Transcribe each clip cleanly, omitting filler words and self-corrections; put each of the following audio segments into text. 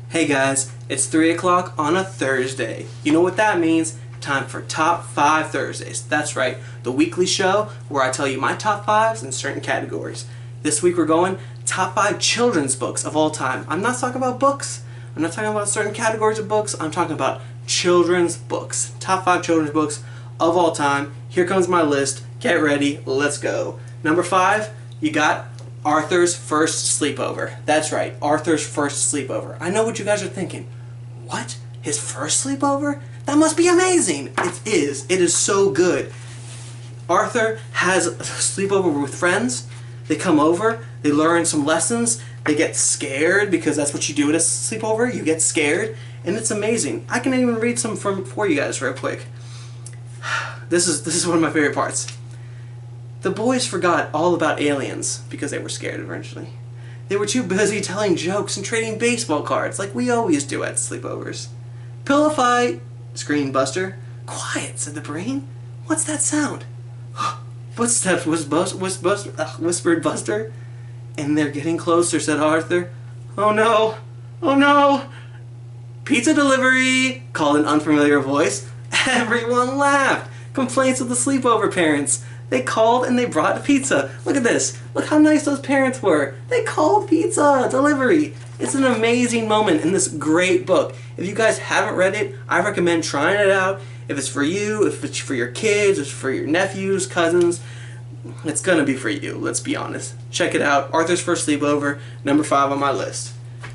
Hey guys, it's 3 o'clock on a Thursday. You know what that means? Time for Top 5 Thursdays. That's right, the weekly show where I tell you my top 5s in certain categories. This week we're going top 5 children's books of all time. I'm not talking about books. I'm not talking about certain categories of books. I'm talking about children's books. Top 5 children's books of all time. Here comes my list. Get ready. Let's go. Number 5, you got Arthur's First Sleepover. That's right, Arthur's First Sleepover. I know what you guys are thinking. What? His first sleepover? That must be amazing. It is. It is so good. Arthur has a sleepover with friends. They come over, they learn some lessons, they get scared because that's what you do at a sleepover. You get scared, and it's amazing. I can even read some for you guys real quick. This is one of my favorite parts. The boys forgot all about aliens because they were scared eventually. They were too busy telling jokes and trading baseball cards like we always do at sleepovers. Pillow fight, screamed Buster. Quiet, said the brain. What's that sound? Footsteps, whispered Buster. And they're getting closer, said Arthur. Oh no, oh no. Pizza delivery, called an unfamiliar voice. Everyone laughed. Complaints of the sleepover parents. They called and they brought pizza. Look at this. Look how nice those parents were. They called pizza delivery. It's an amazing moment in this great book. If you guys haven't read it, I recommend trying it out. If it's for you, if it's for your kids, if it's for your nephews, cousins, it's gonna be for you, let's be honest. Check it out. Arthur's First Sleepover, number 5 on my list.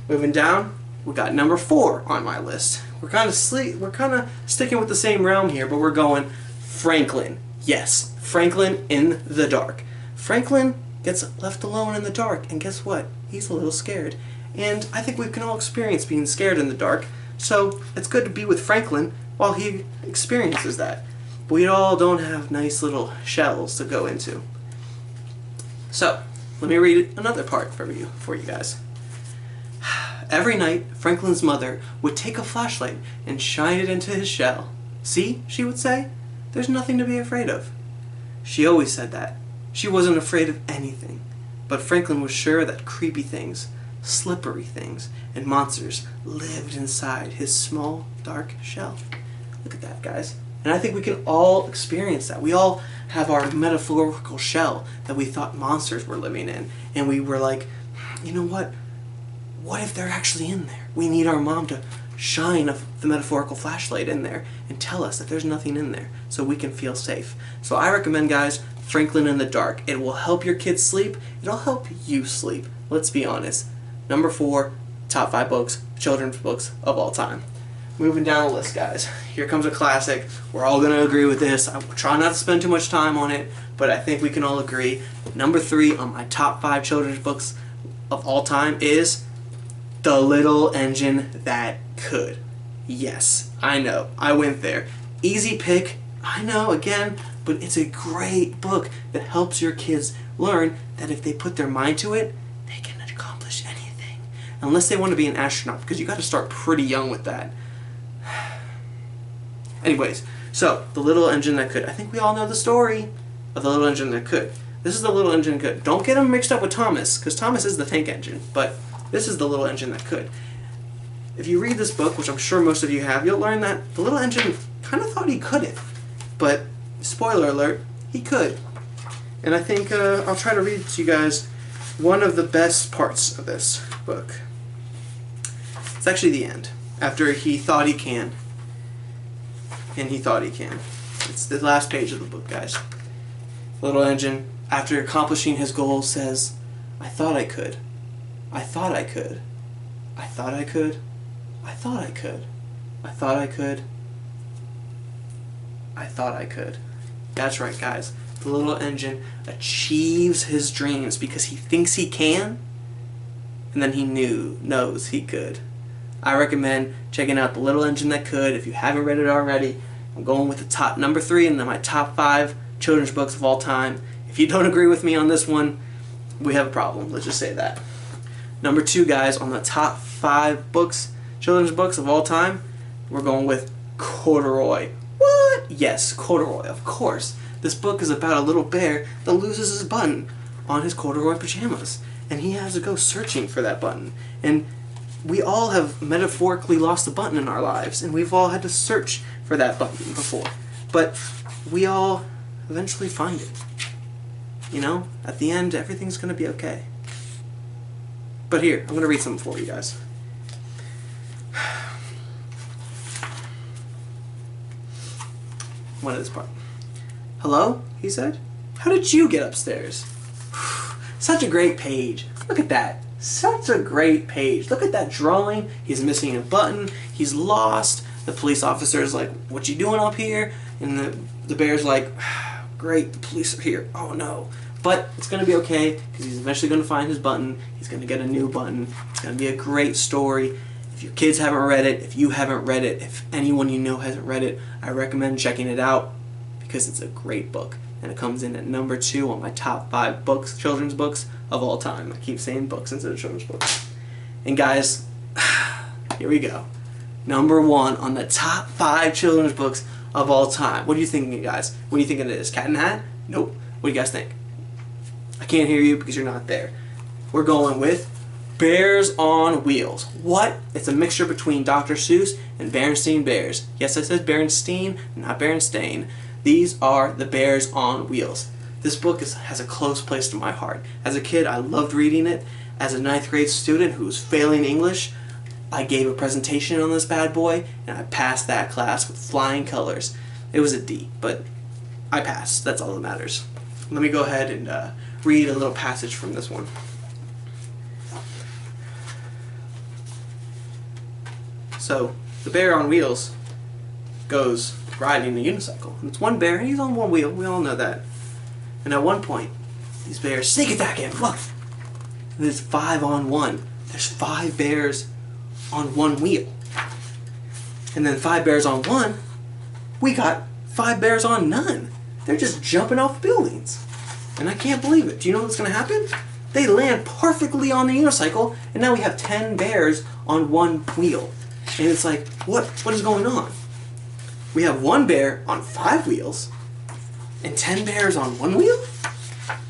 Moving down, we got number 4 on my list. We're kind of sticking with the same realm here, but we're going Franklin. Yes, Franklin in the Dark. Franklin gets left alone in the dark, and guess what? He's a little scared. And I think we can all experience being scared in the dark, so it's good to be with Franklin while he experiences that. But we all don't have nice little shells to go into. So, let me read another part for you guys. Every night, Franklin's mother would take a flashlight and shine it into his shell. See, she would say, there's nothing to be afraid of. She always said that. She wasn't afraid of anything. But Franklin was sure that creepy things, slippery things, and monsters lived inside his small, dark shell. Look at that, guys. And I think we can all experience that. We all have our metaphorical shell that we thought monsters were living in. And we were like, you know what? What if they're actually in there? We need our mom to shine the metaphorical flashlight in there and tell us that there's nothing in there so we can feel safe. So I recommend, guys, Franklin in the Dark. It will help your kids sleep. It'll help you sleep. Let's be honest. Number 4, top 5 books, children's books of all time. Moving down the list, guys. Here comes a classic. We're all going to agree with this. I try not to spend too much time on it, but I think we can all agree. Number 3 on my top 5 children's books of all time is The Little Engine That Could. Yes, I know. I went there. Easy pick. I know, again, but it's a great book that helps your kids learn that if they put their mind to it, they can accomplish anything. Unless they want to be an astronaut, because you got to start pretty young with that. Anyways, so, The Little Engine That Could. I think we all know the story of The Little Engine That Could. This is The Little Engine That Could. Don't get them mixed up with Thomas, because Thomas is the tank engine, but this is The Little Engine That Could. If you read this book, which I'm sure most of you have, you'll learn that the little engine kind of thought he couldn't. But, spoiler alert, he could. And I think I'll try to read to you guys one of the best parts of this book. It's actually the end, after he thought he can. And he thought he can. It's the last page of the book, guys. Little engine, after accomplishing his goal, says, I thought I could. I thought I could. I thought I could. I thought I could. I thought I could. I thought I could. That's right, guys. The little engine achieves his dreams because he thinks he can, and then he knows he could. I recommend checking out The Little Engine That Could if you haven't read it already. I'm going with the top number 3 in my top 5 children's books of all time. If you don't agree with me on this one, we have a problem. Let's just say that. Number 2, guys, on the top 5 books, children's books of all time, we're going with Corduroy. What? Yes, Corduroy, of course. This book is about a little bear that loses his button on his corduroy pajamas. and he has to go searching for that button. And we all have metaphorically lost a button in our lives, and we've all had to search for that button before. But we all eventually find it. You know, at the end, everything's going to be okay. But here, I'm going to read something for you guys. One of this part. "Hello?" he said. "How did you get upstairs?" Such a great page. Look at that. Such a great page. Look at that drawing. He's missing a button. He's lost. The police officer is like, "What you doing up here?" And the bear's like, "Great, the police are here. Oh no." But it's going to be okay, because he's eventually going to find his button. He's going to get a new button. It's going to be a great story. If your kids haven't read it, if you haven't read it, if anyone you know hasn't read it, I recommend checking it out, because it's a great book. And it comes in at number 2 on my top 5 books, children's books of all time. I keep saying books instead of children's books. And guys, here we go. Number 1 on the top 5 children's books of all time. What are you thinking, guys? What do you think it is? Cat in the Hat? Nope. What do you guys think? I can't hear you because you're not there. We're going with Bears on Wheels. What? It's a mixture between Dr. Seuss and Berenstain Bears. Yes, I said Berenstein, not Berenstain. These are the Bears on Wheels. This book has a close place to my heart. As a kid, I loved reading it. As a 9th grade student who was failing English, I gave a presentation on this bad boy, and I passed that class with flying colors. It was a D, but I passed. That's all that matters. Let me go ahead and read a little passage from this one. So, the bear on wheels goes riding a unicycle. And it's one bear, and he's on one wheel. We all know that. And at one point, these bears sneak attack him. Look! And there's 5 on 1. There's 5 bears on 1 wheel. And then 5 bears on 1, we got 5 bears on none. They're just jumping off buildings. And I can't believe it. Do you know what's going to happen? They land perfectly on the unicycle, and now we have 10 bears on 1 wheel. And it's like, what is going on? We have 1 bear on 5 wheels, and 10 bears on 1 wheel?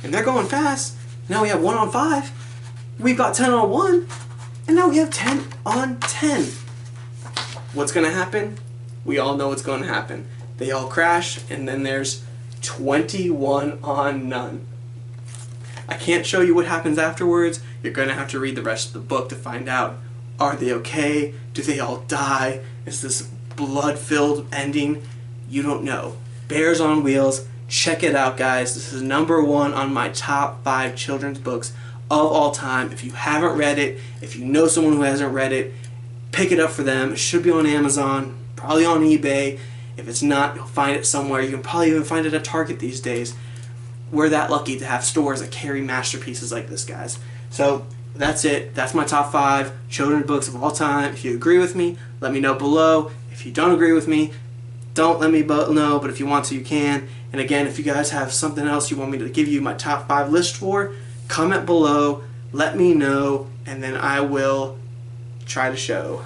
And they're going fast. Now we have 1 on 5. We've got 10 on 1, and now we have 10 on 10. What's going to happen? We all know what's going to happen. They all crash, and then there's 21 on none. I can't show you what happens afterwards. You're going to have to read the rest of the book to find out. Are they okay? Do they all die? Is this blood-filled ending? You don't know. Bears on Wheels. Check it out, guys. This is number 1 on my top 5 children's books of all time. If you haven't read it, if you know someone who hasn't read it, pick it up for them. It should be on Amazon, probably on eBay. If it's not, you'll find it somewhere. You can probably even find it at Target these days. We're that lucky to have stores that carry masterpieces like this, guys. So that's it. That's my top 5 children's books of all time. If you agree with me, let me know below. If you don't agree with me, don't let me know, but if you want to, you can. And again, if you guys have something else you want me to give you my top 5 list for, comment below, let me know, and then I will try to show.